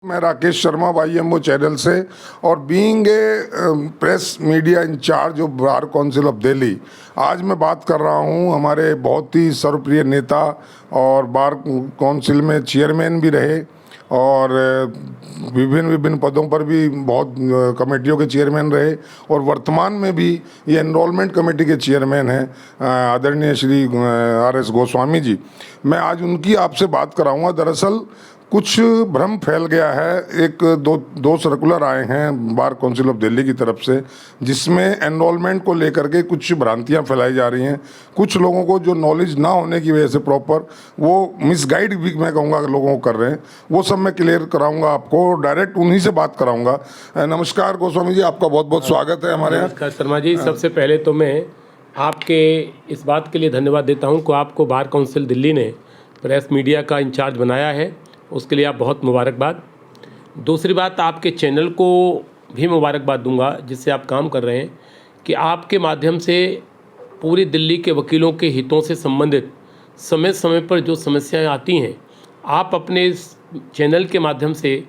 मैं Rakesh Sharma YMO channel से और being a press media incharge of Bar council of Delhi, आज मैं बात कर रहा हूं हमारे बहुत ही सर्वप्रिय नेता और बार काउंसिल में चेयरमैन भी रहे और विभिन्न पदों पर भी बहुत कमेटियों के चेयरमैन रहे और वर्तमान में भी ये एनरोलमेंट कमेटी के चेयरमैन हैं आदरणीय श्री RS गोस्वामी जी। मैं आज उनकी आपसे बात कराऊंगा। दरअसल कुछ भ्रम फैल गया है, दो सर्कुलर आए हैं बार काउंसिल ऑफ दिल्ली की तरफ से जिसमें एनरोलमेंट को लेकर के कुछ भ्रांतियां फैलाई जा रही हैं। कुछ लोगों को जो नॉलेज ना होने की वजह से प्रॉपर वो मिसगाइड भी मैं कहूँगा लोगों को कर रहे हैं, वो सब मैं क्लियर कराऊंगा आपको, डायरेक्ट उन्हीं से बात कराऊंगा। नमस्कार गोस्वामी जी, आपका बहुत बहुत स्वागत है हमारे यहाँ। नमस्कार शर्मा जी, सबसे पहले तो मैं आपके इस बात के लिए धन्यवाद देता हूँ कि आपको बार काउंसिल दिल्ली ने प्रेस मीडिया का इंचार्ज बनाया है, उसके लिए आप बहुत मुबारकबाद। दूसरी बात, आपके चैनल को भी मुबारकबाद दूंगा जिससे आप काम कर रहे हैं कि आपके माध्यम से पूरी दिल्ली के वकीलों के हितों से संबंधित समय समय पर जो समस्याएं आती हैं, आप अपने इस चैनल के माध्यम से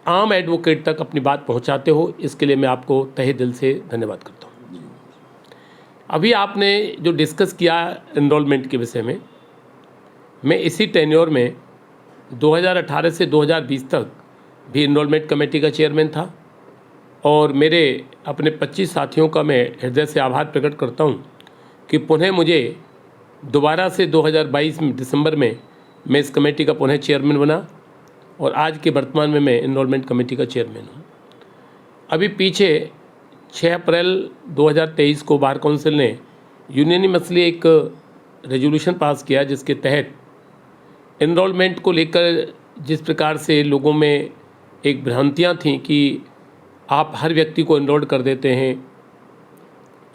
आम एडवोकेट तक अपनी बात पहुंचाते हो। इसके लिए मैं आपको तहे दिल से धन्यवाद करता हूं। अभी आपने जो डिस्कस किया एनरोलमेंट के विषय में, मैं इसी टेन्योर में 2018 से 2020 तक भी एनरोलमेंट कमेटी का चेयरमैन था और मेरे अपने 25 साथियों का मैं हृदय से आभार प्रकट करता हूं कि पुनः मुझे दोबारा से 2022 में दिसंबर में मैं इस कमेटी का पुनः चेयरमैन बना और आज के वर्तमान में मैं एनरोलमेंट कमेटी का चेयरमैन हूं। अभी पीछे 6 अप्रैल 2023 को बार काउंसिल ने यूनियनिमसली एक रेजोल्यूशन पास किया जिसके तहत एनरोलमेंट को लेकर जिस प्रकार से लोगों में एक भ्रांतियां थीं कि आप हर व्यक्ति को एनरोल कर देते हैं।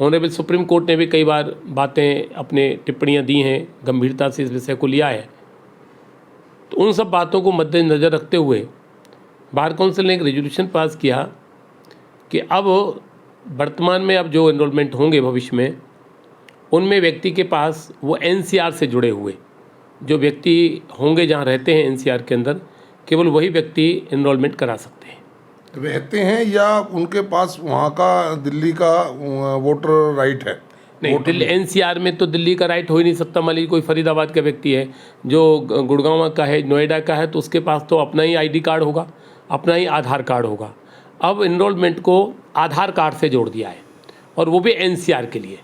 ऑनरेबल सुप्रीम कोर्ट ने भी कई बार बातें अपने टिप्पणियां दी हैं, गंभीरता से इस विषय को लिया है। तो उन सब बातों को मद्देनज़र रखते हुए बार काउंसिल ने एक रेजोल्यूशन पास किया कि अब वर्तमान में अब जो एनरोलमेंट होंगे भविष्य में, उनमें व्यक्ति के पास वो NCR से जुड़े हुए जो व्यक्ति होंगे, जहाँ रहते हैं NCR के अंदर, केवल वही व्यक्ति एनरोलमेंट करा सकते हैं। रहते हैं या उनके पास वहाँ का दिल्ली का वोटर राइट है? नहीं, दिल्ली NCR में तो दिल्ली का राइट हो ही नहीं सकता। मान लीजिए कोई फरीदाबाद का व्यक्ति है जो गुड़गांव का है, नोएडा का है, तो उसके पास तो अपना ही ID कार्ड होगा, अपना ही आधार कार्ड होगा। अब एनरोलमेंट को आधार कार्ड से जोड़ दिया है और वो भी NCR के लिए,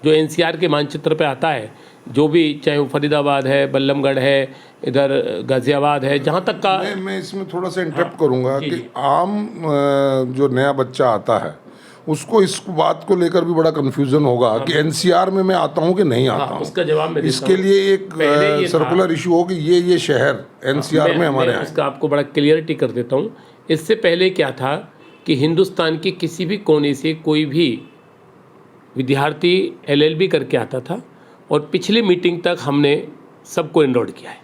जो NCR के मानचित्र पे आता है, जो भी, चाहे वो फरीदाबाद है, बल्लमगढ़ है, इधर गाज़ियाबाद है, जहाँ तक का। मैं इसमें थोड़ा सा इंटरप्ट करूँगा कि आम जो नया बच्चा आता है उसको इस बात को लेकर भी बड़ा कन्फ्यूज़न होगा कि NCR में मैं आता हूँ कि नहीं आता हूँ। उसका जवाब मैं इसके लिए एक सर्कुलर इशू हो कि ये शहर NCR में हमारे यहाँ। उसका आपको बड़ा क्लियरिटी कर देता हूँ। इससे पहले क्या था कि हिंदुस्तान के किसी भी कोने से कोई भी विद्यार्थी LLB करके आता था और पिछली मीटिंग तक हमने सबको एनरोल किया है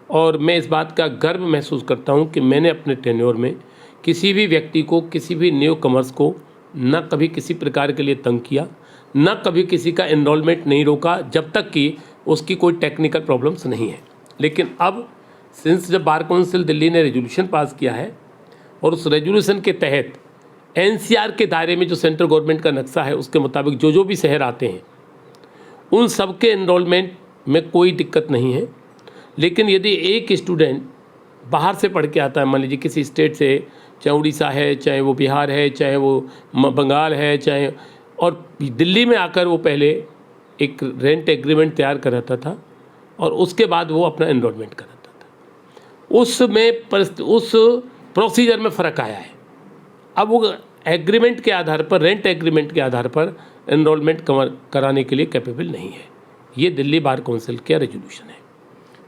और मैं इस बात का गर्व महसूस करता हूं कि मैंने अपने टेन्योर में किसी भी व्यक्ति को, किसी भी न्यू कमर्स को न कभी किसी प्रकार के लिए तंग किया, न कभी किसी का एनरोलमेंट नहीं रोका जब तक कि उसकी कोई टेक्निकल प्रॉब्लम्स नहीं है। लेकिन अब सिंस जब बार काउंसिल दिल्ली ने रेजोल्यूशन पास किया है और उस रेजोल्यूशन के तहत NCR के दायरे में जो सेंट्रल गवर्नमेंट का नक्शा है उसके मुताबिक जो भी शहर आते हैं उन सबके एनरोलमेंट में कोई दिक्कत नहीं है। लेकिन यदि एक स्टूडेंट बाहर से पढ़ के आता है, मान लीजिए किसी स्टेट से, चाहे उड़ीसा है, चाहे वो बिहार है, चाहे वो बंगाल है, चाहे, और दिल्ली में आकर वो पहले एक रेंट एग्रीमेंट तैयार कराता था और उसके बाद वो अपना एनरोलमेंट कराता था, उस प्रोसीजर में फ़र्क आया है। अब वो एग्रीमेंट के आधार पर, रेंट एग्रीमेंट के आधार पर एनरोलमेंट कराने के लिए कैपेबल नहीं है। ये दिल्ली बार काउंसिल का रेजोल्यूशन है।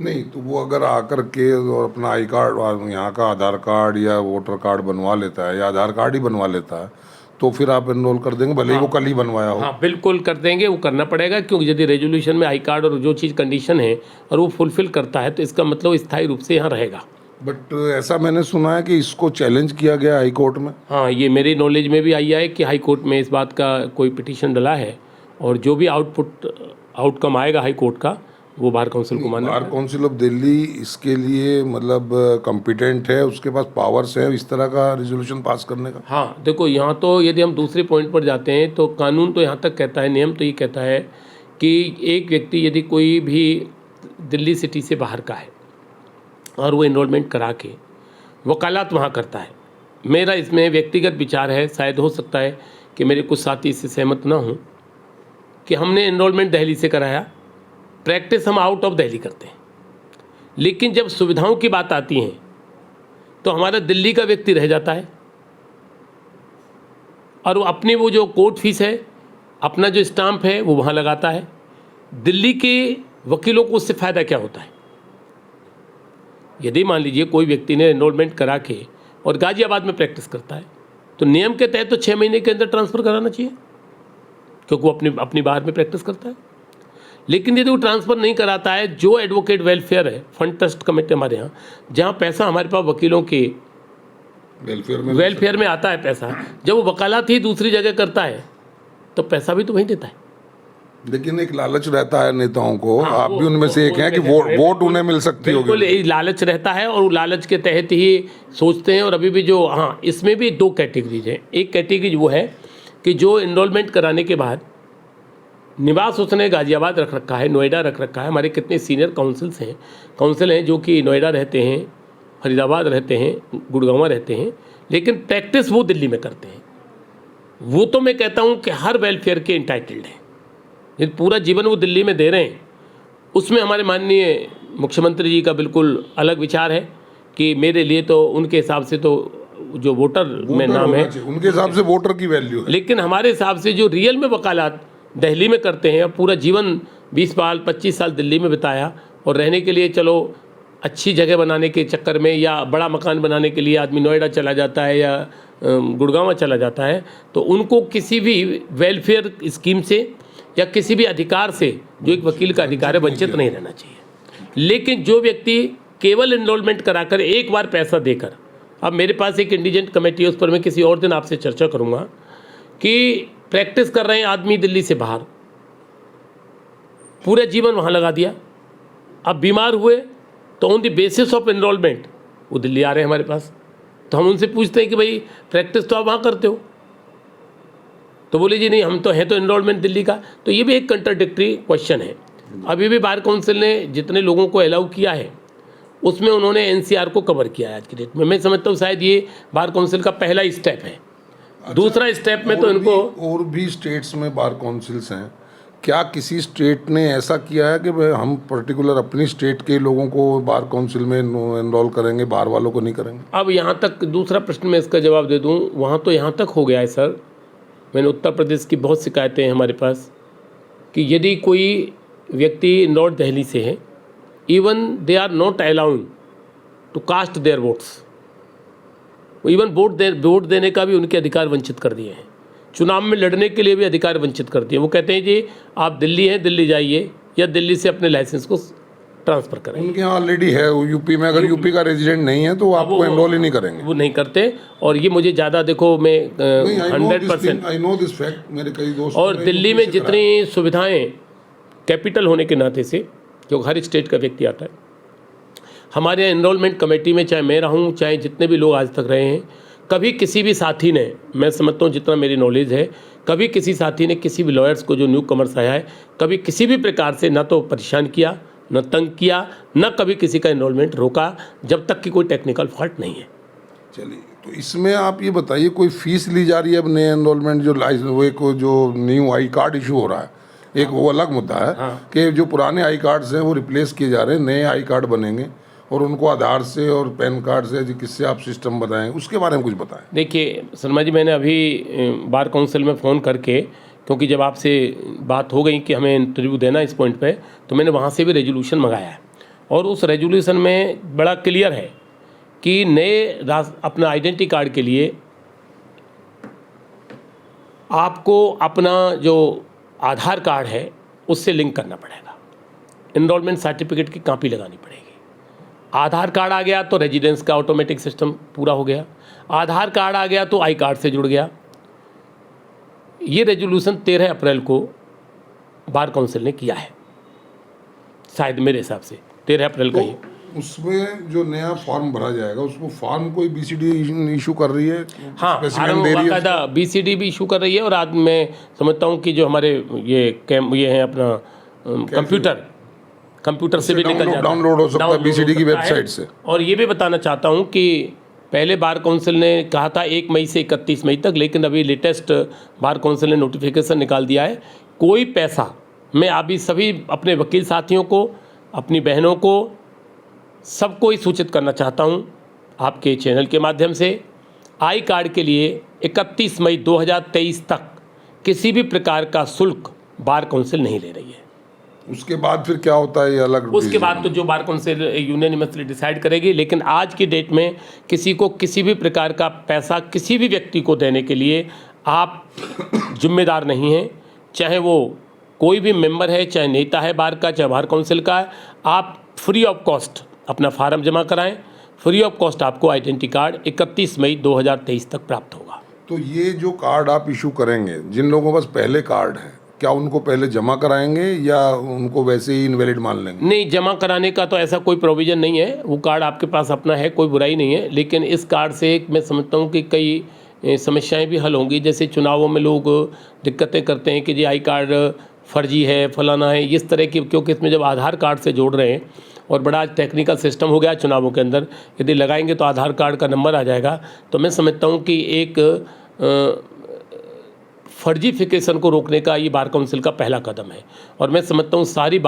नहीं तो वो अगर आकर के और अपना आई कार्ड, यहाँ का आधार कार्ड या वोटर कार्ड बनवा लेता है या आधार कार्ड ही बनवा लेता है तो फिर आप एनरोल कर देंगे, भले ही वो कल ही बनवाया हो? हाँ, बिल्कुल कर देंगे। वो करना पड़ेगा क्योंकि यदि रेजोल्यूशन में आई कार्ड और जो चीज़ कंडीशन है और वो फुलफिल करता है तो इसका मतलब स्थायी रूप से यहाँ रहेगा। बट ऐसा मैंने सुना है कि इसको चैलेंज किया गया हाई कोर्ट में। हाँ, ये मेरी नॉलेज में भी आई है कि हाई कोर्ट में इस बात का कोई पिटीशन डला है और जो भी आउटकम आएगा हाई कोर्ट का वो बार काउंसिल को मानना बार काउंसिल ऑफ दिल्ली इसके लिए मतलब कॉम्पिटेंट है, उसके पास पावर्स है इस तरह का रेजोल्यूशन पास करने का? हाँ, देखो यहाँ तो यदि हम दूसरे पॉइंट पर जाते हैं तो कानून तो यहाँ तक कहता है, नियम तो ये कहता है कि एक व्यक्ति यदि कोई भी दिल्ली सिटी से बाहर का है और वो एनरोलमेंट करा के वकालत वहाँ करता है, मेरा इसमें व्यक्तिगत विचार है, शायद हो सकता है कि मेरे कुछ साथी इससे सहमत ना हों, कि हमने एनरोलमेंट दिल्ली से कराया, प्रैक्टिस हम आउट ऑफ दिल्ली करते हैं, लेकिन जब सुविधाओं की बात आती है तो हमारा दिल्ली का व्यक्ति रह जाता है और वो अपनी वो जो कोर्ट फीस है, अपना जो स्टाम्प है वो वहाँ लगाता है। दिल्ली के वकीलों को उससे फ़ायदा क्या होता है? यदि मान लीजिए कोई व्यक्ति ने एनरोलमेंट करा के और गाजियाबाद में प्रैक्टिस करता है तो नियम के तहत तो 6 महीने के अंदर ट्रांसफ़र कराना चाहिए, क्योंकि वो अपनी बाहर में प्रैक्टिस करता है। लेकिन यदि वो ट्रांसफ़र नहीं कराता है, जो एडवोकेट वेलफेयर है, फंड ट्रस्ट कमेटी हमारे यहाँ, जहाँ पैसा हमारे पास वकीलों के वेलफेयर में आता है पैसा, जब वो वकालत ही दूसरी जगह करता है तो पैसा भी तो वहीं देता है। लेकिन एक लालच रहता है नेताओं को, हाँ, आप भी उनमें से एक हैं कि वोट उन्हें मिल सकती होगी। बिल्कुल, ये लालच रहता है और लालच के तहत ही सोचते हैं। और अभी भी जो, हाँ, इसमें भी 2 कैटेगरीज हैं। एक कैटेगरी वो है कि जो एनरोलमेंट कराने के बाद निवास उसने गाजियाबाद रख रखा है, नोएडा रख रखा है। हमारे कितने सीनियर काउंसिल हैं जो कि नोएडा रहते हैं, फरीदाबाद रहते हैं, गुड़गांव रहते हैं, लेकिन प्रैक्टिस वो दिल्ली में करते हैं। वो तो मैं कहता हूँ कि हर वेलफेयर के इंटाइटल्ड हैं, ये पूरा जीवन वो दिल्ली में दे रहे हैं। उसमें हमारे माननीय मुख्यमंत्री जी का बिल्कुल अलग विचार है कि मेरे लिए तो उनके हिसाब से तो जो वोटर में नाम है, उनके हिसाब से वोटर की वैल्यू है। लेकिन हमारे हिसाब से जो रियल में वकालत दिल्ली में करते हैं, पूरा जीवन 20 साल 25 साल दिल्ली में बिताया और रहने के लिए चलो अच्छी जगह बनाने के चक्कर में या बड़ा मकान बनाने के लिए आदमी नोएडा चला जाता है या गुड़गांव चला जाता है, तो उनको किसी भी वेलफेयर स्कीम से या किसी भी अधिकार से, जो एक वकील का अधिकार है, वंचित नहीं रहना चाहिए। लेकिन जो व्यक्ति केवल एनरोलमेंट कराकर एक बार पैसा देकर, अब मेरे पास एक इंडिजेंट कमेटी है, उस पर मैं किसी और दिन आपसे चर्चा करूंगा, कि प्रैक्टिस कर रहे हैं आदमी दिल्ली से बाहर, पूरे जीवन वहाँ लगा दिया, अब बीमार हुए तो on the basis of enrolment वो दिल्ली आ रहे हैं हमारे पास। तो हम उनसे पूछते हैं कि भाई प्रैक्टिस तो आप वहाँ करते हो, तो बोले जी नहीं, हम तो हैं तो एनरोलमेंट दिल्ली का। तो ये भी एक कंट्राडिक्टरी क्वेश्चन है। अभी भी बार काउंसिल ने जितने लोगों को अलाउ किया है उसमें उन्होंने एनसीआर को कवर किया है आज की डेट में। मैं समझता हूँ शायद ये बार काउंसिल का पहला स्टेप है। दूसरा स्टेप में तो इनको और भी स्टेट्स में बार काउंसिल्स हैं, क्या किसी स्टेट ने ऐसा किया है कि भाई हम पर्टिकुलर अपनी स्टेट के लोगों को बार काउंसिल में एनरोल करेंगे, बाहर वालों को नहीं करेंगे? अब यहाँ तक दूसरा प्रश्न मैं इसका जवाब दे दूँ, वहाँ तो यहाँ तक हो गया है सर, मैंने उत्तर प्रदेश की बहुत शिकायतें हैं हमारे पास कि यदि कोई व्यक्ति नॉर्थ दिल्ली से है, even they are not allowed to cast their votes, even vote देने का भी उनके अधिकार वंचित कर दिए हैं, चुनाव में लड़ने के लिए भी अधिकार वंचित कर दिए। वो कहते हैं जी आप दिल्ली हैं, दिल्ली जाइए या दिल्ली से अपने लाइसेंस को ट्रांसफ़र करें। उनके यहाँ ऑलरेडी है यूपी में, अगर यूपी का रेजिडेंट नहीं है तो वो आपको एनरोल ही नहीं करेंगे। वो नहीं करते। और ये मुझे ज़्यादा, देखो मैं 100% आई नो दिस फैक्ट, मेरे कई दोस्त। और दिल्ली में जितनी सुविधाएं कैपिटल होने के नाते से, क्योंकि हर स्टेट का व्यक्ति आता है, हमारे एनरोलमेंट कमेटी में चाहे मैं रहूं, चाहे जितने भी लोग आज तक रहे हैं, कभी किसी भी साथी ने, मैं समझता हूँ जितना मेरी नॉलेज है, कभी किसी साथी ने किसी भी लॉयर्स को जो न्यू कमर्स आया है, कभी किसी भी प्रकार से ना तो परेशान किया, न तंग किया, न कभी किसी का एनरोलमेंट रोका, जब तक कि कोई टेक्निकल फॉल्ट नहीं है। चलिए, तो इसमें आप ये बताइए, कोई फीस ली जा रही है अब नए एनरोलमेंट जो जो न्यू आई कार्ड इशू हो रहा है, एक वो अलग मुद्दा है। हाँ। कि जो पुराने आई कार्ड्स हैं वो रिप्लेस किए जा रहे हैं, नए आई कार्ड बनेंगे और उनको आधार से और पैन कार्ड से किससे आप सिस्टम बताएं, उसके बारे में कुछ बताएं। देखिए शर्मा जी, मैंने अभी बार काउंसिल में फ़ोन करके, क्योंकि जब आपसे बात हो गई कि हमें इंटरव्यू देना इस पॉइंट पे, तो मैंने वहाँ से भी रेजोल्यूशन मंगाया है और उस रेजोल्यूशन में बड़ा क्लियर है कि नए अपना आइडेंटिटी कार्ड के लिए आपको अपना जो आधार कार्ड है उससे लिंक करना पड़ेगा, एनरोलमेंट सर्टिफिकेट की कॉपी लगानी पड़ेगी। आधार कार्ड आ गया तो रेजिडेंस का ऑटोमेटिक सिस्टम पूरा हो गया, आधार कार्ड आ गया तो आई कार्ड से जुड़ गया। ये रेजोल्यूशन 13 अप्रैल को बार काउंसिल ने किया है। शायद मेरे हिसाब से 13 अप्रैल का ही। उसमें जो नया फॉर्म भरा जाएगा उसको फॉर्म कोई बीसीडी इशू कर रही है? हाँ, स्पेसिमेन दे रही है? बाकायदा बीसीडी भी इशू कर रही है। और आज मैं समझता हूँ कि जो हमारे ये हैं अपना कंप्यूटर से भी निकल जाता है, डाउनलोड हो सकता है बीसीडी की वेबसाइट से। और ये भी बताना चाहता हूँ कि पहले बार काउंसिल ने कहा था 1 मई से 31 मई तक, लेकिन अभी लेटेस्ट बार काउंसिल ने नोटिफिकेशन निकाल दिया है, कोई पैसा, मैं अभी सभी अपने वकील साथियों को, अपनी बहनों को, सबको ही सूचित करना चाहता हूँ आपके चैनल के माध्यम से, आई कार्ड के लिए 31 मई 2023 तक किसी भी प्रकार का शुल्क बार काउंसिल नहीं ले रही है। उसके बाद फिर क्या होता है ये अलग? उसके बाद तो जो बार काउंसिल यूनानिमसली डिसाइड करेगी, लेकिन आज की डेट में किसी को किसी भी प्रकार का पैसा किसी भी व्यक्ति को देने के लिए आप जिम्मेदार नहीं हैं। चाहे वो कोई भी मेंबर है, चाहे नेता है बार का, चाहे बार काउंसिल का है, आप फ्री ऑफ कॉस्ट अपना फार्म जमा कराएं। फ्री ऑफ कॉस्ट आपको आइडेंटिटी कार्ड 31 मई 2023 तक प्राप्त होगा। तो ये जो कार्ड आप इशू करेंगे, जिन लोगों के पास पहले कार्ड है, क्या उनको पहले जमा कराएंगे या उनको वैसे ही इनवैलिड मान लेंगे? नहीं, जमा कराने का तो ऐसा कोई प्रोविज़न नहीं है। वो कार्ड आपके पास अपना है, कोई बुराई नहीं है, लेकिन इस कार्ड से मैं समझता हूँ कि कई समस्याएं भी हल होंगी। जैसे चुनावों में लोग दिक्कतें करते हैं कि जी आई कार्ड फर्जी है, फलाना है, इस तरह की, क्योंकि इसमें जब आधार कार्ड से जोड़ रहे हैं और बड़ा टेक्निकल सिस्टम हो गया चुनावों के अंदर, यदि लगाएंगे तो आधार कार्ड का नंबर आ जाएगा। तो मैं समझता हूँ कि एक फर्जीफिकेशन को रोकने का ये बार काउंसिल का पहला कदम है। और मैं समझता हूँ सारे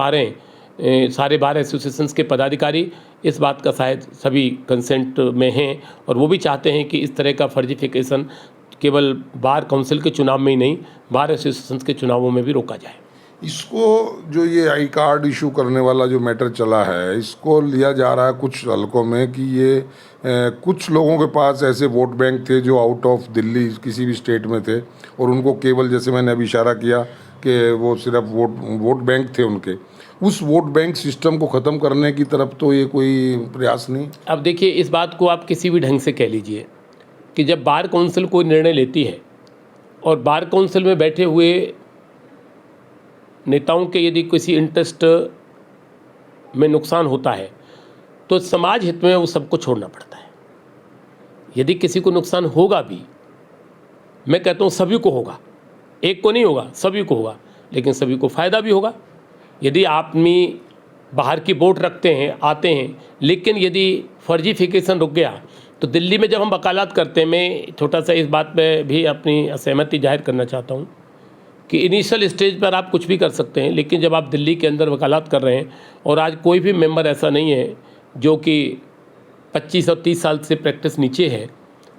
बार एसोसिएशंस के पदाधिकारी इस बात का शायद सभी कंसेंट में हैं, और वो भी चाहते हैं कि इस तरह का फर्जीफिकेशन केवल बार काउंसिल के चुनाव में ही नहीं, बार एसोसिएशंस के चुनावों में भी रोका जाए। इसको जो ये आई कार्ड इशू करने वाला जो मैटर चला है, इसको लिया जा रहा है कुछ हलकों में कि ये कुछ लोगों के पास ऐसे वोट बैंक थे जो आउट ऑफ दिल्ली किसी भी स्टेट में थे, और उनको केवल, जैसे मैंने अभी इशारा किया कि वो सिर्फ वोट बैंक थे उनके, उस वोट बैंक सिस्टम को ख़त्म करने की तरफ तो ये कोई प्रयास नहीं। अब देखिए, इस बात को आप किसी भी ढंग से कह लीजिए कि जब बार काउंसिल कोई निर्णय लेती है और बार काउंसिल में बैठे हुए नेताओं के यदि किसी इंटरेस्ट में नुकसान होता है तो समाज हित में वो सबको छोड़ना पड़ता है। यदि किसी को नुकसान होगा भी, मैं कहता हूँ सभी को होगा, एक को नहीं होगा, सभी को होगा, लेकिन सभी को फ़ायदा भी होगा। यदि आदमी बाहर की वोट रखते हैं, आते हैं, लेकिन यदि फर्जीफिकेशन रुक गया तो दिल्ली में जब हम वकालत करते हैं, मैं छोटा सा इस बात पे भी अपनी असहमति जाहिर करना चाहता हूँ कि इनिशियल स्टेज पर आप कुछ भी कर सकते हैं, लेकिन जब आप दिल्ली के अंदर वकालत कर रहे हैं, और आज कोई भी मेंबर ऐसा नहीं है जो कि 25 और 30 साल से प्रैक्टिस नीचे है,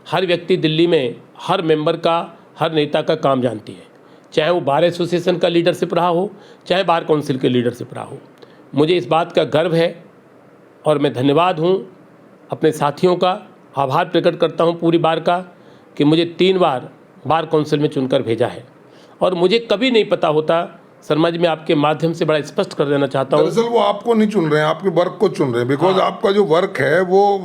हर व्यक्ति दिल्ली में हर मेंबर का, हर नेता का काम जानती है, चाहे वो बार एसोसिएशन का लीडरशिप रहा हो, चाहे बार काउंसिल के लीडरशिप रहा हो। मुझे इस बात का गर्व है और मैं धन्यवाद हूँ अपने साथियों का, आभार प्रकट करता हूँ पूरी बार का कि मुझे 3 बार बार काउंसिल में चुनकर भेजा है। और मुझे कभी नहीं पता होता, शर्मा जी, मैं आपके माध्यम से बड़ा स्पष्ट कर देना चाहता हूँ। दरअसल वो आपको नहीं चुन रहे हैं, आपके वर्क को चुन रहे हैं, बिकॉज आपका जो वर्क है वो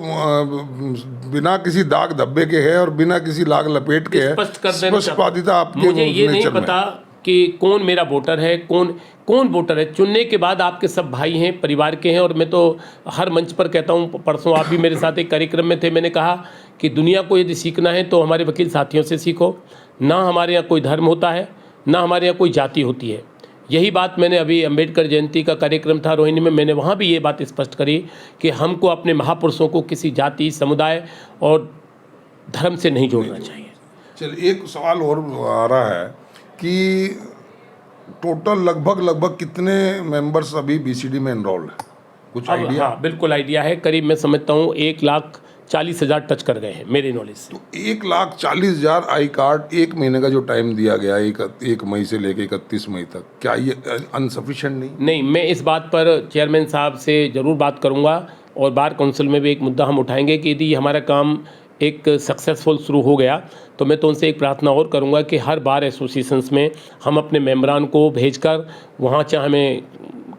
बिना किसी दाग धब्बे के है और बिना किसी लाग लपेट के है। स्पष्टपादिता आपके मुझे ये नहीं पता कि कौन मेरा वोटर है, कौन वोटर है। चुनने के बाद आपके सब भाई हैं, परिवार के हैं। और मैं तो हर मंच पर कहता हूँ, परसों आप भी मेरे साथ एक कार्यक्रम में थे, मैंने कहा कि दुनिया को यदि सीखना है तो हमारे वकील साथियों से सीखो। ना हमारे यहाँ कोई धर्म होता है, ना हमारे यहाँ कोई जाति होती है। यही बात मैंने अभी अंबेडकर जयंती का कार्यक्रम था रोहिणी में, मैंने वहाँ भी ये बात स्पष्ट करी कि हमको अपने महापुरुषों को किसी जाति, समुदाय और धर्म से नहीं जोड़ना चाहिए। चलिए, एक सवाल और आ रहा है कि टोटल लगभग कितने मेंबर्स अभी बीसीडी में एनरोल्ड है, कुछ आइडिया? हाँ, बिल्कुल आइडिया है। करीब मैं समझता हूँ 1,40,000 टच कर गए हैं मेरे नॉलेज से। तो 1,40,000 आई कार्ड, 1 महीने का जो टाइम दिया गया, 1 मई से लेकर 31 मई तक, क्या ये अनसफिशिएंट नहीं? मैं इस बात पर चेयरमैन साहब से ज़रूर बात करूँगा, और बार काउंसिल में भी एक मुद्दा हम उठाएंगे कि यदि हमारा काम एक सक्सेसफुल शुरू हो गया तो मैं तो उनसे एक प्रार्थना और करूंगा कि हर बार एसोसिएशंस में हम अपने मेंबरान को भेजकर वहाँ, चाहे हमें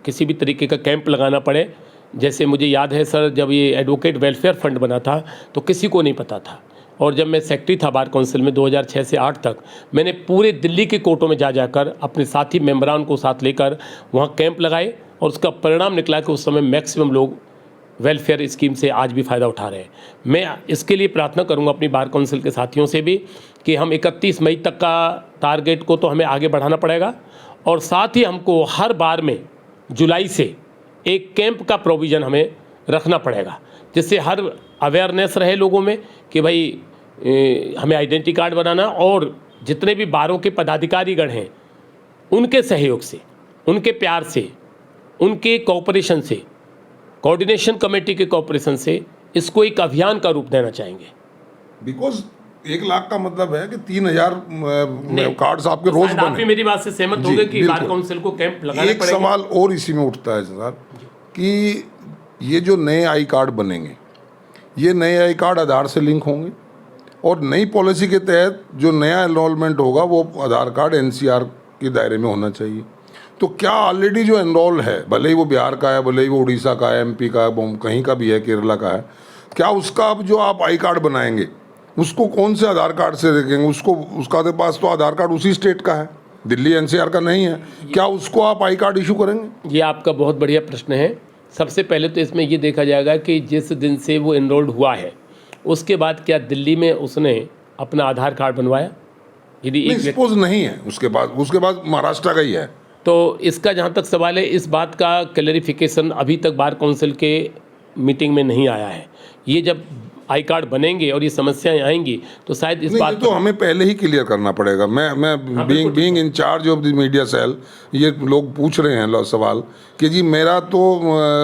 किसी भी तरीके का कैंप लगाना पड़े। जैसे मुझे याद है सर, जब ये एडवोकेट वेलफेयर फंड बना था तो किसी को नहीं पता था, और जब मैं सेक्रेटरी था बार काउंसिल में 2006 से 8 तक, मैंने पूरे दिल्ली के कोर्टों में जाकर अपने साथी मेंबरान को साथ लेकर वहाँ कैंप लगाए और उसका परिणाम निकला कि उस समय मैक्सिमम लोग वेलफेयर स्कीम से आज भी फ़ायदा उठा रहे हैं। मैं इसके लिए प्रार्थना करूंगा अपनी बार काउंसिल के साथियों से भी कि हम 31 मई तक का टारगेट को तो हमें आगे बढ़ाना पड़ेगा, और साथ ही हमको हर बार में जुलाई से एक कैंप का प्रोविज़न हमें रखना पड़ेगा, जिससे हर अवेयरनेस रहे लोगों में कि भाई हमें आइडेंटिटी कार्ड बनाना, और जितने भी बारों के पदाधिकारीगण हैं उनके सहयोग से, उनके प्यार से, उनके कोऑपरेशन से, कोऑर्डिनेशन कमेटी के कोऑपरेशन से इसको एक अभियान का रूप देना चाहेंगे। बिकॉज 1 लाख का मतलब है कि 3000 कार्ड्स आपके रोज शायद आप भी बने। मेरी बात से सहमत जी, होंगे कि बार बिल्कुल। काउंसिल को कैंप लगाने एक पड़ेंगे। सवाल और इसी में उठता है सर कि ये जो नए आई कार्ड बनेंगे, ये नए आई कार्ड आधार से लिंक होंगे, और नई पॉलिसी के तहत जो नया एनरोलमेंट होगा वो आधार कार्ड एनसीआर के दायरे में होना चाहिए। तो क्या ऑलरेडी जो एनरोल है, भले ही वो बिहार का है, भले ही वो उड़ीसा का है, एमपी का है, कहीं का भी है, केरला का है, क्या उसका अब जो आप आई कार्ड बनाएंगे उसको कौन से आधार कार्ड से देखेंगे? उसको, उसका तो पास तो आधार कार्ड उसी स्टेट का है, दिल्ली एनसीआर का नहीं है, क्या उसको आप आई कार्ड इशू करेंगे? ये आपका बहुत बढ़िया प्रश्न है। सबसे पहले तो इसमें ये देखा जाएगा कि जिस दिन से वो एनरोल्ड हुआ है उसके बाद क्या दिल्ली में उसने अपना आधार कार्ड बनवाया? यदि एक सपोज नहीं है, उसके बाद महाराष्ट्र का ही है, तो इसका जहाँ तक सवाल है, इस बात का क्लैरिफिकेशन अभी तक बार काउंसिल के मीटिंग में नहीं आया है। ये जब आई कार्ड बनेंगे और ये समस्याएं आएंगी तो शायद इस बात तो हमें पहले ही क्लियर करना पड़ेगा। मैं being in charge of the media cell, ये लोग पूछ रहे हैं सवाल कि जी मेरा तो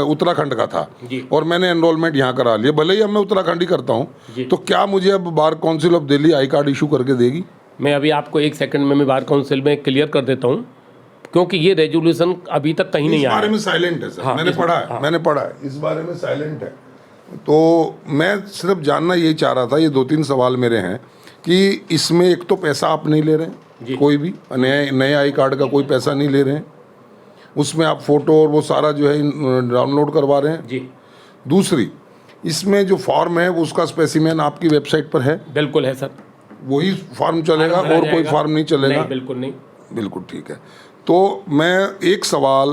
उत्तराखंड का था और मैंने एनरोलमेंट यहाँ करा लिया, भले ही अब मैं उत्तराखंड ही करता हूँ, तो क्या मुझे अब bar council of Delhi I card issue करके देगी? मैं अभी आपको 1 सेकंड में मैं बार काउंसिल में क्लियर कर देता हूँ, क्योंकि ये रेजोल्यूशन अभी तक कहीं नहीं इस आया बारे है। में साइलेंट है सर। हाँ, मैंने पढ़ा है, इस बारे में साइलेंट है। तो मैं सिर्फ जानना यही चाह रहा था, ये 2-3 सवाल मेरे हैं कि इसमें एक तो पैसा आप नहीं ले रहे हैं, कोई भी नए आई कार्ड का कोई पैसा नहीं ले रहे हैं, उसमें आप फोटो और वो सारा जो है डाउनलोड करवा रहे हैं जी। दूसरी, इसमें जो फॉर्म है वो उसका स्पेसिमेन आपकी वेबसाइट पर है? बिल्कुल है सर। वही फॉर्म चलेगा भरा और कोई जाएगा? फॉर्म नहीं चलेगा? नहीं, बिल्कुल नहीं। बिल्कुल ठीक है। तो मैं एक सवाल,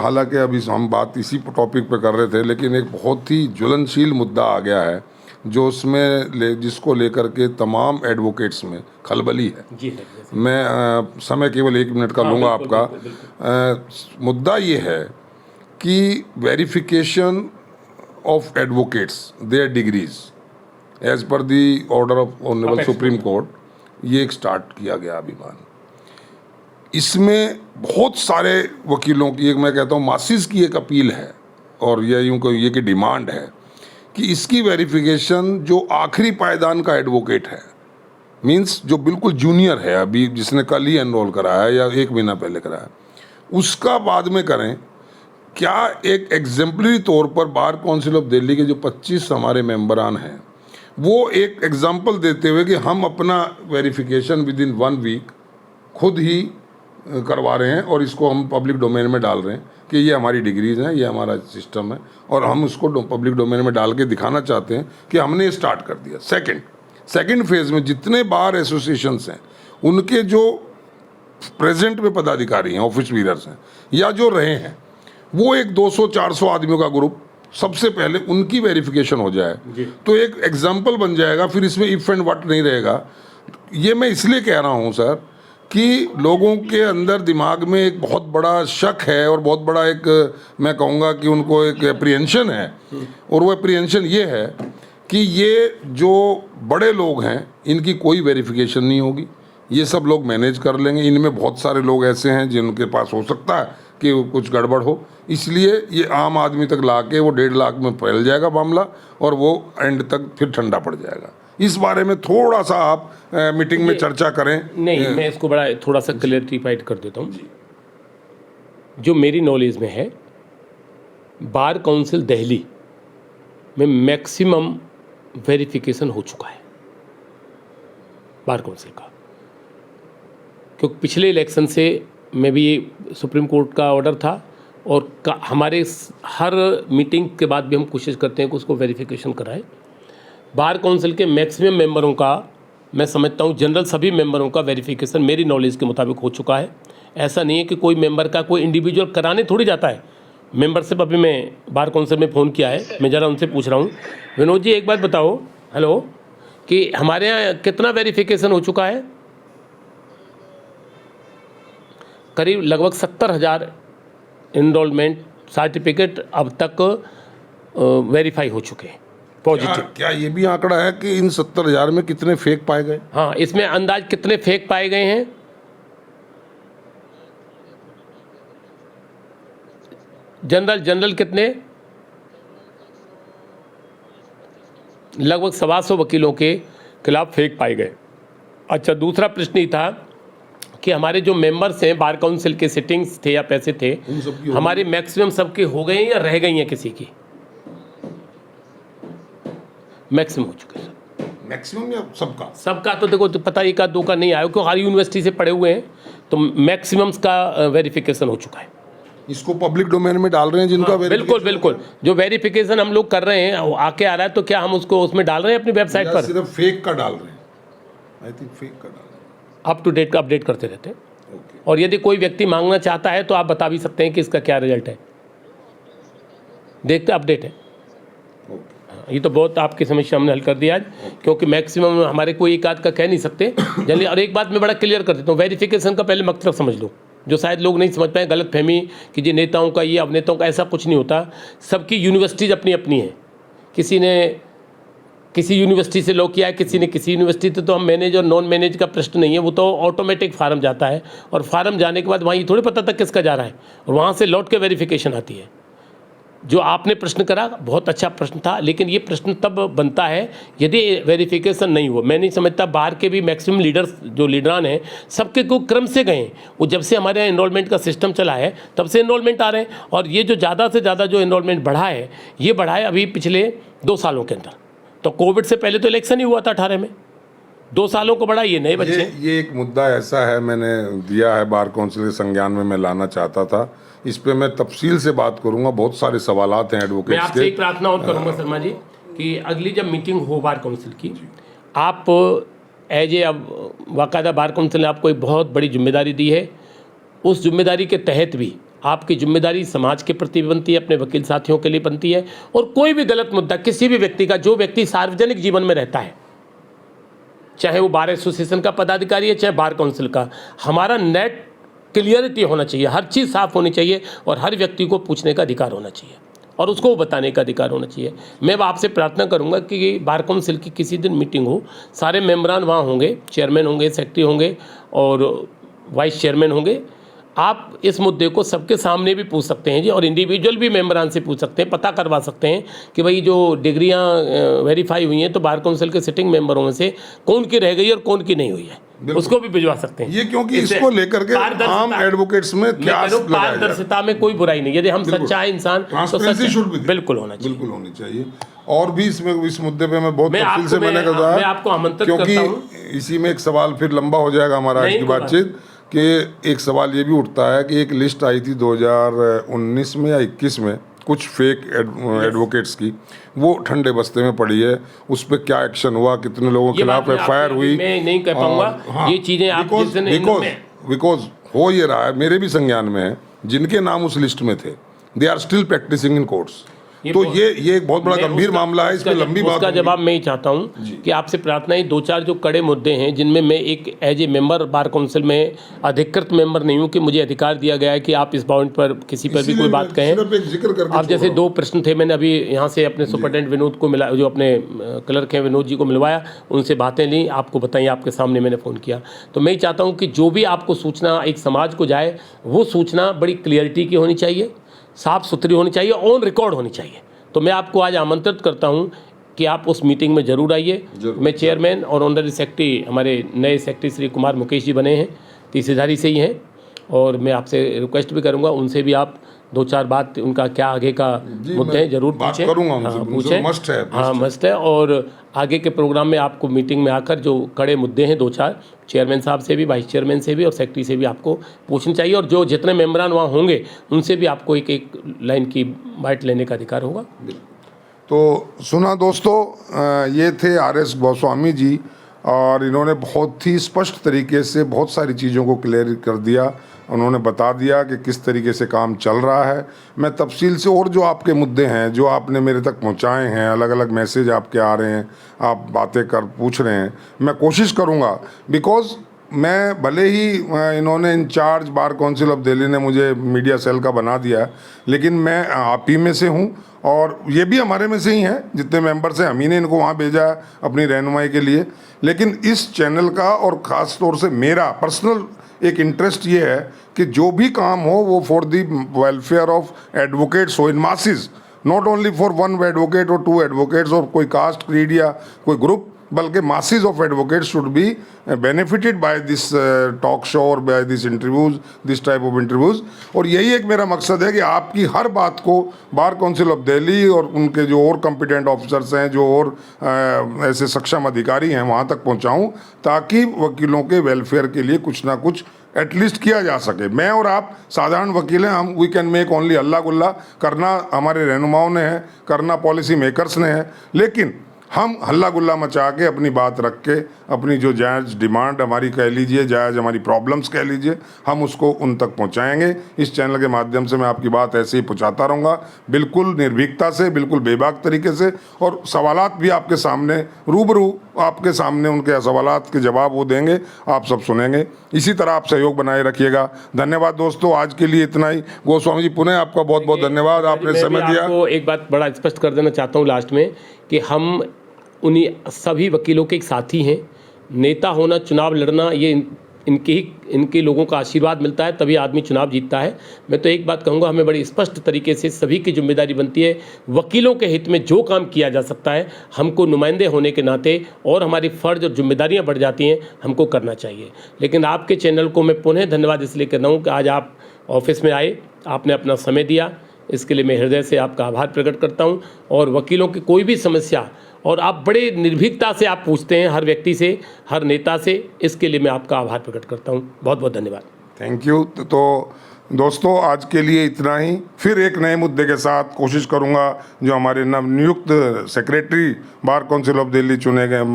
हालांकि अभी हम बात इसी टॉपिक पे कर रहे थे, लेकिन एक बहुत ही ज्वलनशील मुद्दा आ गया है जो उसमें जिसको लेकर के तमाम एडवोकेट्स में खलबली है। जी सर। मैं समय केवल 1 मिनट का लूँगा आपका। मुद्दा ये है कि verification of advocates their degrees as per the order of honourable Supreme Court, ये एक स्टार्ट किया गया अभियान। इसमें बहुत सारे वकीलों की, एक मैं कहता हूँ मासिस की एक अपील है, और यह यूँ को ये की डिमांड है कि इसकी वेरिफिकेशन जो आखिरी पायदान का एडवोकेट है, मींस जो बिल्कुल जूनियर है, अभी जिसने कल ही एनरोल कराया है या 1 महीना पहले कराया, उसका बाद में करें। क्या एक एग्जाम्पलरी तौर पर बार काउंसिल ऑफ दिल्ली के जो 25 हमारे मेंबरान हैं, वो एक एग्जाम्पल देते हुए कि हम अपना वेरिफिकेशन विद इन 1 वीक खुद ही करवा रहे हैं और इसको हम पब्लिक डोमेन में डाल रहे हैं कि ये हमारी डिग्रीज हैं, ये हमारा सिस्टम है, और हम उसको पब्लिक डोमेन में डाल के दिखाना चाहते हैं कि हमने ये स्टार्ट कर दिया। सेकंड फेज़ में जितने बार एसोसिएशंस हैं, उनके जो प्रेजेंट में पदाधिकारी हैं, ऑफिस वीरर्स हैं, या जो रहे हैं, वो एक 200-400 आदमियों का ग्रुप, सबसे पहले उनकी वेरिफिकेशन हो जाए तो एक एग्जाम्पल बन जाएगा। फिर इसमें इफ एंड व्हाट नहीं रहेगा। ये मैं इसलिए कह रहा हूँ सर कि लोगों के अंदर दिमाग में एक बहुत बड़ा शक है और बहुत बड़ा एक, मैं कहूँगा कि उनको एक एप्रीहेंशन है, और वो एप्रीहेंशन ये है कि ये जो बड़े लोग हैं इनकी कोई वेरिफिकेशन नहीं होगी, ये सब लोग मैनेज कर लेंगे। इनमें बहुत सारे लोग ऐसे हैं जिनके पास हो सकता है कि कुछ गड़बड़ हो, इसलिए ये आम आदमी तक ला के वो 1.5 लाख में फैल जाएगा मामला, और वो एंड तक फिर ठंडा पड़ जाएगा। इस बारे में थोड़ा सा आप मीटिंग में चर्चा करें। नहीं, मैं इसको बड़ा थोड़ा सा क्लैरिफाइड कर देता हूँ। जो मेरी नॉलेज में है, बार काउंसिल दिल्ली में मैक्सिमम वेरिफिकेशन हो चुका है बार काउंसिल का, क्योंकि पिछले इलेक्शन से में भी ये सुप्रीम कोर्ट का ऑर्डर था, और हमारे हर मीटिंग के बाद भी हम कोशिश करते हैं कि उसको वेरिफिकेशन कराएं। बार काउंसिल के मैक्सिमम मेंबरों का, मैं समझता हूँ जनरल सभी मेंबरों का वेरिफिकेशन मेरी नॉलेज के मुताबिक हो चुका है। ऐसा नहीं है कि कोई मेंबर का कोई इंडिविजुअल कराने थोड़ी जाता है, मेंबरशिप अभी मैं बार काउंसिल में फ़ोन किया है, मैं ज़रा उनसे पूछ रहा हूँ। विनोद जी, एक बात बताओ, हेलो, कि हमारे यहाँ कितना वेरिफिकेशन हो चुका है? करीब लगभग 70,000 इनरोलमेंट सर्टिफिकेट अब तक वेरीफाई हो चुके हैं पॉजिटिव। क्या ये भी आंकड़ा है कि इन 70,000 में कितने फेक पाए गए? हाँ, इसमें अंदाज कितने फेक पाए गए हैं? जनरल कितने? लगभग 125 वकीलों के खिलाफ फेक पाए गए। अच्छा, दूसरा प्रश्न ये था कि हमारे जो मेंबर्स हैं बार काउंसिल के, सिटिंग्स थे या पैसे थे, हमारे मैक्सिमम सबके हो गए हैं या रह गई हैं किसी की? मैक्सिमम हो चुके हैं। मैक्सिमम या सबका? सबका तो देखो, तो पता एक आध दो का नहीं आया, क्योंकि हर यूनिवर्सिटी से पढ़े हुए हैं, तो मैक्सिमम्स का वेरिफिकेशन हो चुका है। इसको पब्लिक डोमेन में डाल रहे हैं जिनका बिल्कुल बिल्कुल, जो वेरिफिकेशन हम लोग कर रहे हैं वो आके आ रहा है, तो क्या हम उसको उसमें डाल रहे हैं अपनी वेबसाइट पर? सिर्फ फेक का डाल रहे हैं? आई थिंक फेक का डाल रहे हैं। अप टू डेट का अपडेट करते रहते हैं। और यदि कोई व्यक्ति मांगना चाहता है तो आप बता भी सकते हैं कि इसका क्या रिजल्ट है, देखते अपडेट है। ये तो बहुत आपकी समस्या हमने हल कर दिया आज, क्योंकि मैक्सिमम हमारे कोई एक आध का कह नहीं सकते जल्दी। और एक बात मैं बड़ा क्लियर कर देता हूँ, वेरिफिकेशन का पहले मकसद समझ लो, जो शायद लोग नहीं समझ पाए, गलत फहमी कि जी नेताओं का ये, अभिनेताओं का, ऐसा कुछ नहीं होता। सबकी यूनिवर्सिटीज़ अपनी अपनी है, किसी ने किसी यूनिवर्सिटी से लॉ किया है, किसी ने किसी यूनिवर्सिटी से। तो हम मैनेज और नॉन मैनेज का प्रश्न नहीं है, वो तो ऑटोमेटिक फार्म जाता है, और फार्म जाने के बाद वहाँ ये थोड़ी पता था किसका जा रहा है, और वहाँ से लौट के वेरिफिकेशन आती है। जो आपने प्रश्न करा बहुत अच्छा प्रश्न था, लेकिन ये प्रश्न तब बनता है यदि वेरिफिकेशन नहीं हो। मैं नहीं समझता, बाहर के भी मैक्सिमम लीडर्स जो लीडरान हैं सबके को क्रम से गए, वो जब से हमारे यहाँ इनरोलमेंट का सिस्टम चला है तब से इनरोलमेंट आ रहे हैं। और ये जो ज़्यादा से ज़्यादा जो इनरोलमेंट बढ़ा है, ये बढ़ा है अभी पिछले 2 सालों के अंदर। तो कोविड से पहले तो इलेक्शन ही हुआ था 18 में, 2 सालों को बढ़ा ये नए बच्चे। ये एक मुद्दा ऐसा है, मैंने दिया है बार काउंसिल के संज्ञान में, मैं लाना चाहता था। इस पे मैं तफसील से बात करूंगा, बहुत सारे सवालात हैं एडवोकेट्स के। मैं आपसे एक प्रार्थना और करूंगा शर्मा जी, कि अगली जब मीटिंग हो बार काउंसिल की, आप एज ए, अब बाकायदा बार काउंसिल ने आपको एक बहुत बड़ी जिम्मेदारी दी है, उस जिम्मेदारी के तहत भी आपकी जिम्मेदारी समाज के प्रति बनती है, अपने वकील साथियों के लिए बनती है। और कोई भी गलत मुद्दा किसी भी व्यक्ति का, जो व्यक्ति सार्वजनिक जीवन में रहता है, चाहे वो बार एसोसिएशन का पदाधिकारी है, चाहे बार काउंसिल का, हमारा नेट क्लियरिटी होना चाहिए, हर चीज़ साफ होनी चाहिए, और हर व्यक्ति को पूछने का अधिकार होना चाहिए, और उसको बताने का अधिकार होना चाहिए। मैं आपसे प्रार्थना करूंगा कि बार काउंसिल की किसी दिन मीटिंग हो, सारे मेंबरान वहाँ होंगे, चेयरमैन होंगे, सेक्रेटरी होंगे और वाइस चेयरमैन होंगे। आप इस मुद्दे को सबके सामने भी पूछ सकते हैं जी, और इंडिविजुअल भी मेंबरान से पूछ सकते हैं, पता करवा सकते हैं कि भाई जो डिग्रियां वेरीफाई हुई हैं तो बार काउंसिल के सिटिंग मेंबरों में से कौन की रह गई और कौन की नहीं हुई है, उसको भी भिजवा सकते हैं। ये क्योंकि इसको लेकर के आम एडवोकेट्स में क्या पारदर्शिता में कोई बुराई नहीं, यदि हम सच्चा इंसान तो बिल्कुल होना चाहिए, बिल्कुल होनी चाहिए। और भी इसमें इस मुद्दे पे मैं बहुत तफसील से मैंने कहा, मैं आपको आमंत्रित करता हूं, क्योंकि इसी में एक सवाल फिर लंबा हो जाएगा हमारा आज की बातचीत, कि एक सवाल ये भी उठता है कि एक लिस्ट आई थी 2019 में या 21 में कुछ फेक एडवोकेट्स की, वो ठंडे बस्ते में पड़ी है, उस पर क्या एक्शन हुआ, कितने लोगों के खिलाफ एफआईआर हुई? मैं नहीं कह पाऊंगा ये चीजें आप, बिकॉज हो ये रहा है, मेरे भी संज्ञान में है, जिनके नाम उस लिस्ट में थे, they are still practising in courts. तो ये एक बहुत बड़ा गंभीर मामला है, इस पर लंबी बात। उसका जवाब मैं ही चाहता हूँ कि आपसे प्रार्थना है, 2-4 जो कड़े मुद्दे हैं जिनमें मैं एक as a member bar council में अधिकृत मेंबर नहीं हूँ कि मुझे अधिकार दिया गया है कि आप इस पॉइंट पर किसी पर भी कोई बात कहें। आप जैसे 2 प्रश्न थे, मैंने अभी यहाँ से अपने सुपरिटेंडेंट विनोद को मिला, जो अपने क्लर्क हैं विनोद जी को मिलवाया, उनसे बातें ली, आपको बताइए, आपके सामने मैंने फ़ोन किया। तो मैं ही चाहता हूँ कि जो भी आपको सूचना एक समाज को जाए, वो सूचना बड़ी क्लियरिटी की होनी चाहिए, साफ़ सुथरी होनी चाहिए, ऑन रिकॉर्ड होनी चाहिए। तो मैं आपको आज आमंत्रित करता हूं कि आप उस मीटिंग में ज़रूर आइए। मैं चेयरमैन और ऑनररी सेक्रेटरी, हमारे नए सेक्रेटरी श्री कुमार मुकेश जी बने हैं, तीसरीधारी से ही हैं, और मैं आपसे रिक्वेस्ट भी करूंगा उनसे भी आप 2-4 बात, उनका क्या आगे का मुद्दे हैं जरूर पूछें। पूछें, मस्ट है। हाँ, मस्ट है। और आगे के प्रोग्राम में आपको मीटिंग में आकर जो कड़े मुद्दे हैं 2-4, चेयरमैन साहब से भी, वाइस चेयरमैन से भी और सेक्रेटरी से भी आपको पूछनी चाहिए, और जो जितने मेंबरान वहाँ होंगे उनसे भी आपको एक लाइन की बाइट लेने का अधिकार होगा। तो सुना दोस्तों, ये थे RS गोस्वामी जी, और इन्होंने बहुत ही स्पष्ट तरीके से बहुत सारी चीज़ों को क्लियर कर दिया। उन्होंने बता दिया कि किस तरीके से काम चल रहा है। मैं तफसील से और जो आपके मुद्दे हैं जो आपने मेरे तक पहुंचाए हैं, अलग अलग मैसेज आपके आ रहे हैं, आप बातें कर पूछ रहे हैं, मैं कोशिश करूंगा। बिकॉज़ मैं भले ही इन्होंने in charge bar council of Delhi ने मुझे मीडिया सेल का बना दिया, लेकिन मैं आप ही में से हूँ और ये भी हमारे में से ही हैं। जितने मेंबर्स हैं हम ही ने इनको वहाँ भेजा है अपनी रहनुमाई के लिए। लेकिन इस चैनल का और ख़ास तौर से मेरा पर्सनल एक इंटरेस्ट ये है कि जो भी काम हो वो for the welfare of advocates हो in masses, not only for one advocate और टू एडवोकेट्स और कोई कास्ट क्रीड या कोई ग्रुप, बल्कि masses of advocates should be benefited by this talk show और by this interviews, this type of interviews। और यही एक मेरा मकसद है कि आपकी हर बात को बार काउंसिल ऑफ दिल्ली और उनके जो और कॉम्पिटेंट ऑफिसर्स हैं, जो और ऐसे सक्षम अधिकारी हैं, वहाँ तक पहुँचाऊँ, ताकि वकीलों के वेलफेयर के लिए कुछ ना कुछ एटलीस्ट किया जा सके। मैं और आप साधारण वकील हैं, हम वी कैन मेक ओनली हल्ला गुल्ला, करना हमारे रहनुमाओं ने है, करना पॉलिसी मेकर्स ने है, लेकिन हम हल्ला गुल्ला मचा के अपनी बात रख के अपनी जो जायज़ डिमांड हमारी कह लीजिए, जायज़ हमारी प्रॉब्लम्स कह लीजिए, हम उसको उन तक पहुंचाएंगे। इस चैनल के माध्यम से मैं आपकी बात ऐसे ही पहुंचाता रहूँगा, बिल्कुल निर्भीकता से, बिल्कुल बेबाक तरीके से, और सवालात भी आपके सामने रूबरू आपके सामने उनके सवालात के जवाब वो देंगे, आप सब सुनेंगे। इसी तरह आप सहयोग बनाए रखिएगा। धन्यवाद दोस्तों, आज के लिए इतना ही। गोस्वामी जी, पुनः आपका बहुत बहुत धन्यवाद, आपने समय दिया। आपको एक बात बड़ा स्पष्ट कर देना चाहता हूँ लास्ट में कि हम उन्हीं सभी वकीलों के एक साथी हैं। नेता होना, चुनाव लड़ना, ये इनके लोगों का आशीर्वाद मिलता है तभी आदमी चुनाव जीतता है। मैं तो एक बात कहूँगा, हमें बड़ी स्पष्ट तरीके से सभी की जिम्मेदारी बनती है, वकीलों के हित में जो काम किया जा सकता है हमको नुमाइंदे होने के नाते, और हमारी फ़र्ज और जिम्मेदारियाँ बढ़ जाती हैं, हमको करना चाहिए। लेकिन आपके चैनल को मैं पुनः धन्यवाद इसलिए कर रहा हूँ कि आज आप ऑफिस में आए, आपने अपना समय दिया, इसके लिए मैं हृदय से आपका आभार प्रकट करता हूँ। और वकीलों की कोई भी समस्या, और आप बड़े निर्भीकता से आप पूछते हैं हर व्यक्ति से, हर नेता से, इसके लिए मैं आपका आभार प्रकट करता हूँ। बहुत बहुत धन्यवाद। Thank you. तो दोस्तों, आज के लिए इतना ही। फिर एक नए मुद्दे के साथ कोशिश करूंगा, जो हमारे नवनियुक्त secretary bar council of Delhi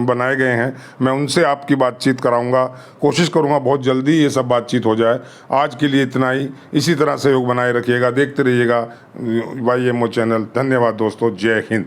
बनाए गए हैं, मैं उनसे आपकी बातचीत कराऊंगा। कोशिश करूंगा बहुत जल्दी ये सब बातचीत हो जाए। आज के लिए इतना ही। इसी तरह सहयोग बनाए रखिएगा, देखते रहिएगा YMO चैनल। धन्यवाद दोस्तों, जय हिंद।